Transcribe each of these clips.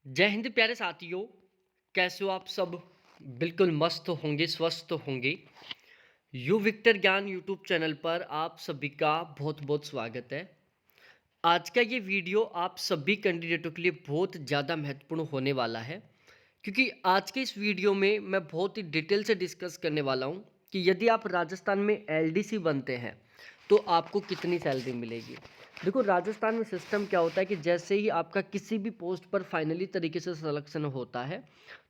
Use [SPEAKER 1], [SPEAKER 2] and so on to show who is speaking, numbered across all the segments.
[SPEAKER 1] जय हिंद प्यारे साथियों। कैसे हो आप सब? बिल्कुल मस्त होंगे, स्वस्थ होंगे। यू विक्टर ज्ञान यूट्यूब चैनल पर आप सभी का बहुत बहुत स्वागत है। आज का ये वीडियो आप सभी कैंडिडेटों के लिए बहुत ज़्यादा महत्वपूर्ण होने वाला है, क्योंकि आज के इस वीडियो में मैं बहुत ही डिटेल से डिस्कस करने वाला हूँ कि यदि आप राजस्थान में एलडीसी बनते हैं तो आपको कितनी सैलरी मिलेगी। देखो, राजस्थान में सिस्टम क्या होता है कि जैसे ही आपका किसी भी पोस्ट पर फाइनली तरीके से सिलेक्शन होता है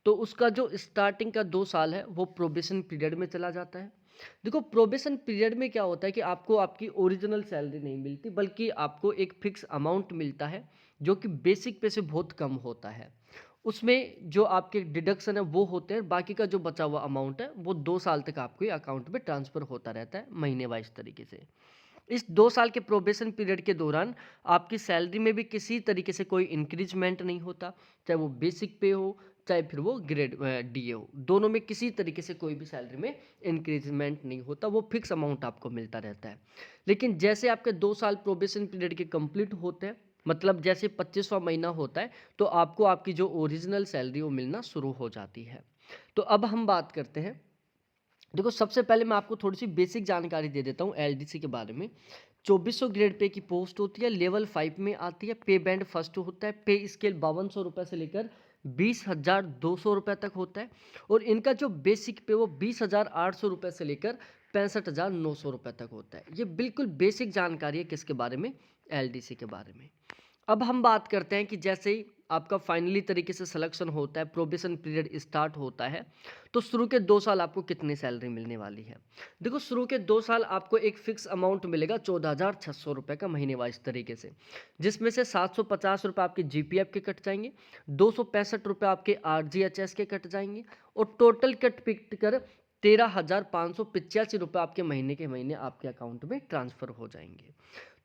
[SPEAKER 1] तो उसका जो स्टार्टिंग का 2 साल है वो प्रोबेशन पीरियड में चला जाता है। देखो, प्रोबेशन पीरियड में क्या होता है कि आपको आपकी ओरिजिनल सैलरी नहीं मिलती, बल्कि आपको एक फिक्स अमाउंट मिलता है जो कि बेसिक पे से बहुत कम होता है। उसमें जो आपके डिडक्शन है वो होते हैं, बाकी का जो बचा हुआ अमाउंट है वो 2 साल तक आपके अकाउंट में ट्रांसफ़र होता रहता है महीने वाइज तरीके से। इस 2 साल के प्रोबेशन पीरियड के दौरान आपकी सैलरी में भी किसी तरीके से कोई इंक्रीजमेंट नहीं होता, चाहे वो बेसिक पे हो चाहे फिर वो ग्रेड डीए हो। दोनों में किसी तरीके से कोई भी सैलरी में इंक्रीजमेंट नहीं होता, वो फिक्स अमाउंट आपको मिलता रहता है। लेकिन जैसे आपके 2 साल प्रोबेशन पीरियड के कंप्लीट होते हैं, मतलब जैसे 25वां महीना होता है, तो आपको आपकी जो ओरिजिनल सैलरी वो मिलना शुरू हो जाती है। तो अब हम बात करते हैं। देखो, सबसे पहले मैं आपको थोड़ी सी बेसिक जानकारी दे देता हूँ एलडीसी के बारे में। 2400 ग्रेड पे की पोस्ट होती है, लेवल 5 में आती है। पे बैंड फर्स्ट होता है। पे स्केल 5200 रुपये से लेकर 20,200 रुपये तक होता है। और इनका जो बेसिक पे वो 20,800 रुपये से लेकर 65,900 रुपये तक होता है। ये बिल्कुल बेसिक जानकारी है किसके बारे में? एलडीसी के बारे में। अब हम बात करते हैं कि जैसे ही आपका फाइनली तरीके से सिलेक्शन होता है, प्रोबेशन पीरियड स्टार्ट होता है, तो शुरू के 2 साल आपको कितनी सैलरी मिलने वाली है। देखो, शुरू के 2 साल आपको एक फिक्स अमाउंट मिलेगा 14,600 रुपये का महीने वाइज तरीके से, जिसमें से 750 रुपये आपके जीपीएफ के कट जाएंगे, 265 रुपये आपके आरजीएचएस के कट जाएंगे, और टोटल कट पिट कर 13,585 रुपये आपके महीने के महीने आपके अकाउंट में ट्रांसफ़र हो जाएंगे।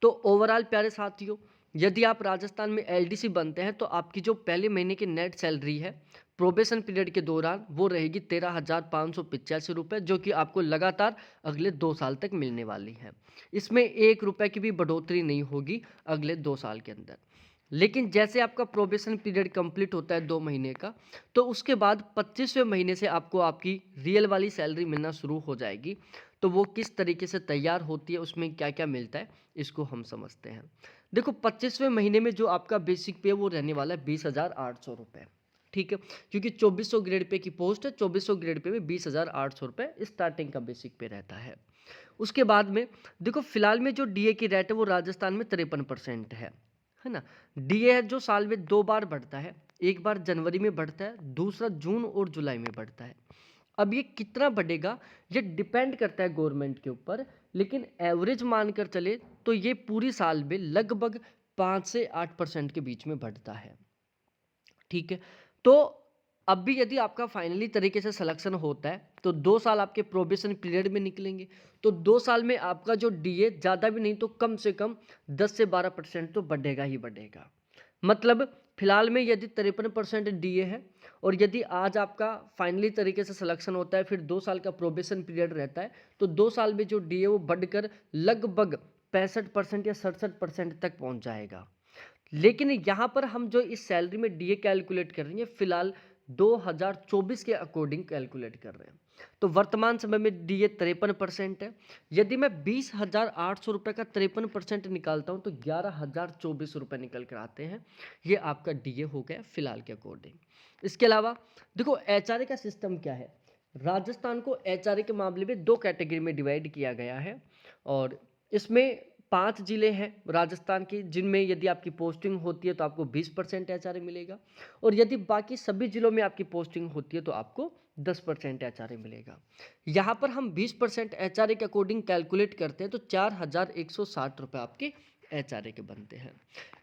[SPEAKER 1] तो ओवरऑल प्यारे साथियों, यदि आप राजस्थान में एलडीसी बनते हैं तो आपकी जो पहले महीने की नेट सैलरी है प्रोबेशन पीरियड के दौरान वो रहेगी 13,585 रुपये, जो कि आपको लगातार अगले 2 साल तक मिलने वाली है। इसमें 1 रुपये की भी बढ़ोतरी नहीं होगी अगले 2 साल के अंदर। लेकिन जैसे आपका प्रोबेशन पीरियड कंप्लीट होता है 2 महीने का, तो उसके बाद 25वें महीने से आपको आपकी रियल वाली सैलरी मिलना शुरू हो जाएगी। तो वो किस तरीके से तैयार होती है, उसमें क्या क्या मिलता है, इसको हम समझते हैं। देखो, 25वें महीने में जो आपका बेसिक पे वो रहने वाला है 20,800 रुपये। ठीक है, क्योंकि 2400 ग्रेड पे की पोस्ट है, 2400 ग्रेड पे में 20,800 रुपये स्टार्टिंग का बेसिक पे रहता है। उसके बाद में देखो, फिलहाल में जो डीए की रेट है वो राजस्थान में 53% है ना। डीए है जो साल में 2 बार बढ़ता है, एक बार जनवरी में बढ़ता है, दूसरा जून और जुलाई में बढ़ता है। अब ये कितना बढ़ेगा ये डिपेंड करता है गवर्नमेंट के ऊपर, लेकिन एवरेज मानकर चले तो ये पूरी साल में लगभग 5 से 8% के बीच में बढ़ता है। ठीक है, तो अब भी यदि आपका फाइनली तरीके से सिलेक्शन होता है तो 2 साल आपके प्रोबेशन पीरियड में निकलेंगे। तो 2 साल में आपका जो डीए ज़्यादा भी नहीं तो कम से कम 10 से 12% तो बढ़ेगा ही बढ़ेगा। मतलब फिलहाल में यदि 53% डीए है, और यदि आज आपका फाइनली तरीके से सिलेक्शन होता है, फिर 2 साल का प्रोबेशन पीरियड रहता है, तो 2 साल में जो डीए वो बढ़कर लगभग 65% या 67% तक पहुंच जाएगा। लेकिन यहाँ पर हम जो इस सैलरी में डीए कैलकुलेट कर रहे हैं फिलहाल 2024 के अकॉर्डिंग कैलकुलेट कर रहे हैं। तो वर्तमान समय में डीए 53% है। यदि मैं 20,800 रुपये का 53% निकालता हूँ तो 11,024 रुपये निकल कर आते हैं। ये आपका डीए हो गया फिलहाल के अकॉर्डिंग। इसके अलावा देखो, एचआरए का सिस्टम क्या है। राजस्थान को एचआरए के मामले में 2 कैटेगरी में डिवाइड किया गया है, और इसमें 5 जिले हैं राजस्थान के, जिनमें यदि आपकी पोस्टिंग होती है तो आपको 20% एचआरए मिलेगा, और यदि बाकी सभी जिलों में आपकी पोस्टिंग होती है तो आपको 10% एचआरए मिलेगा। यहाँ पर हम 20% एचआरए के अकॉर्डिंग कैलकुलेट करते हैं तो 4,160 रुपये आपके एचआरए के बनते हैं।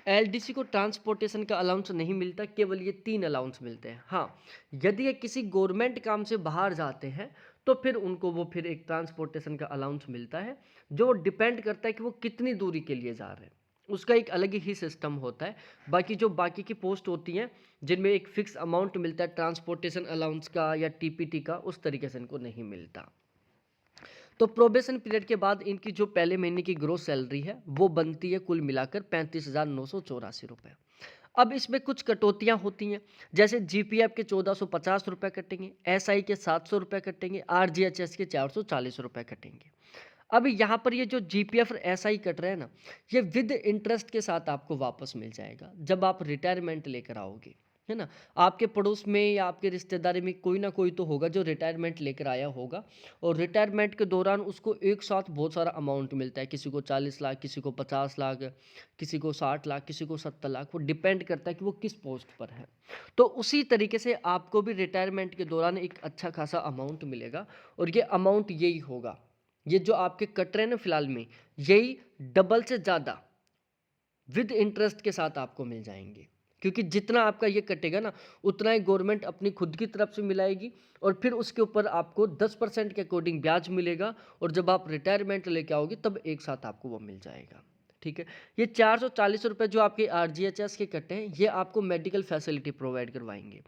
[SPEAKER 1] एलडीसी को ट्रांसपोर्टेशन का अलाउंस नहीं मिलता, केवल ये 3 अलाउंस मिलते हैं। हाँ, यदि ये किसी गवर्नमेंट काम से बाहर जाते हैं तो फिर उनको वो फिर एक ट्रांसपोर्टेशन का अलाउंस मिलता है, जो डिपेंड करता है कि वो कितनी दूरी के लिए जा रहे हैं, उसका एक अलग ही सिस्टम होता है। बाकी जो बाकी की पोस्ट होती हैं जिनमें एक फिक्स अमाउंट मिलता है ट्रांसपोर्टेशन अलाउंस का या टीपीटी का, उस तरीके से इनको नहीं मिलता। तो प्रोबेशन पीरियड के बाद इनकी जो पहले महीने की ग्रोस सैलरी है वो बनती है कुल मिलाकर 35,984 रुपये। अब इसमें कुछ कटौतियाँ होती हैं, जैसे जीपीएफ के 1450 रुपये कटेंगे, एसआई के 700 रुपये कटेंगे, आरजीएचएस के 440 रुपये कटेंगे। अब यहाँ पर ये जो जीपीएफ और एसआई कट रहे हैं ना, ये विद इंटरेस्ट के साथ आपको वापस मिल जाएगा जब आप रिटायरमेंट लेकर आओगे, है ना। आपके पड़ोस में या आपके रिश्तेदारी में कोई ना कोई तो होगा जो रिटायरमेंट लेकर आया होगा, और रिटायरमेंट के दौरान उसको एक साथ बहुत सारा अमाउंट मिलता है, किसी को 40 लाख, किसी को 50 लाख, किसी को 60 लाख, किसी को 70 लाख, वो डिपेंड करता है कि वो किस पोस्ट पर है। तो उसी तरीके से आपको भी रिटायरमेंट के दौरान एक अच्छा खासा अमाउंट मिलेगा, और ये अमाउंट यही होगा, ये जो आपके कट रहे हैं ना फिलहाल में, यही डबल से ज़्यादा विद इंटरेस्ट के साथ आपको मिल जाएंगे, क्योंकि जितना आपका ये कटेगा ना, उतना ही गवर्नमेंट अपनी खुद की तरफ से मिलाएगी, और फिर उसके ऊपर आपको 10% के अकॉर्डिंग ब्याज मिलेगा, और जब आप रिटायरमेंट लेके आओगे तब एक साथ आपको वो मिल जाएगा। ठीक है, ये 440 रुपये जो आपके आरजीएचएस के कटे हैं, ये आपको मेडिकल फैसिलिटी प्रोवाइड करवाएंगे।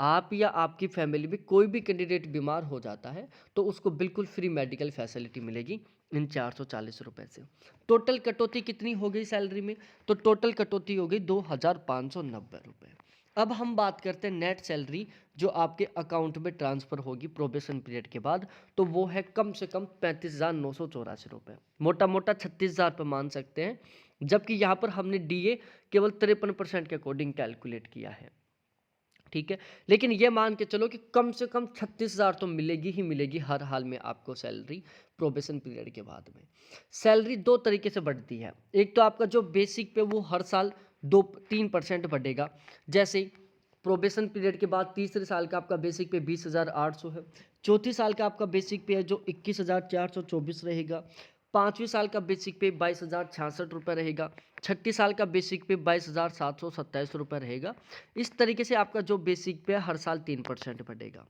[SPEAKER 1] आप या आपकी फैमिली में कोई भी कैंडिडेट बीमार हो जाता है तो उसको बिल्कुल फ्री मेडिकल फैसिलिटी मिलेगी इन 440 रुपये से। टोटल कटौती कितनी हो गई सैलरी में? तो टोटल कटौती हो गई 2590 रुपये। अब हम बात करते हैं नेट सैलरी जो आपके अकाउंट में ट्रांसफ़र होगी प्रोबेशन पीरियड के बाद, तो वो है कम से कम 35,984 रुपये, मोटा मोटा 36,000 रुपये मान सकते हैं, जबकि यहाँ पर हमने डीए केवल 53% के अकॉर्डिंग कैलकुलेट किया है। ठीक है, लेकिन ये मान के चलो कि कम से कम 36,000 तो मिलेगी ही मिलेगी हर हाल में आपको सैलरी प्रोबेशन पीरियड के बाद में। सैलरी दो तरीके से बढ़ती है, एक तो आपका जो बेसिक पे वो हर साल 2-3% बढ़ेगा, जैसे प्रोबेशन पीरियड के बाद तीसरे साल का आपका बेसिक पे 20,800 है, चौथी साल का आपका बेसिक पे है जो 21,424 रहेगा, पाँचवीं साल का बेसिक पे 22,066 रुपये रहेगा, छठी साल का बेसिक पे 22,727 रुपये रहेगा। इस तरीके से आपका जो बेसिक पे हर साल 3% बढ़ेगा।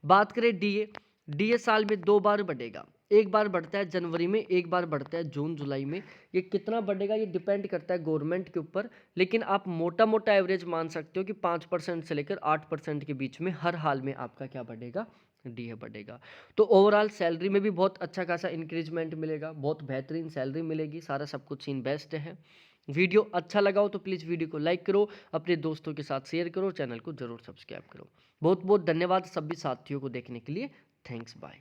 [SPEAKER 1] बात करें डीए, डीए साल में 2 बार बढ़ेगा, एक बार बढ़ता है जनवरी में, एक बार बढ़ता है जून जुलाई में। ये कितना बढ़ेगा ये डिपेंड करता है गवर्नमेंट के ऊपर, लेकिन आप मोटा मोटा एवरेज मान सकते हो कि 5% से लेकर 8% के बीच में हर हाल में आपका क्या बढ़ेगा, डीए बढ़ेगा। तो ओवरऑल सैलरी में भी बहुत अच्छा खासा इंक्रीजमेंट मिलेगा, बहुत बेहतरीन सैलरी मिलेगी, सारा सब कुछ सीन बेस्ट है। वीडियो अच्छा लगा हो तो प्लीज़ वीडियो को लाइक करो, अपने दोस्तों के साथ शेयर करो, चैनल को जरूर सब्सक्राइब करो। बहुत बहुत धन्यवाद सभी साथियों को देखने के लिए। Thanks, bye.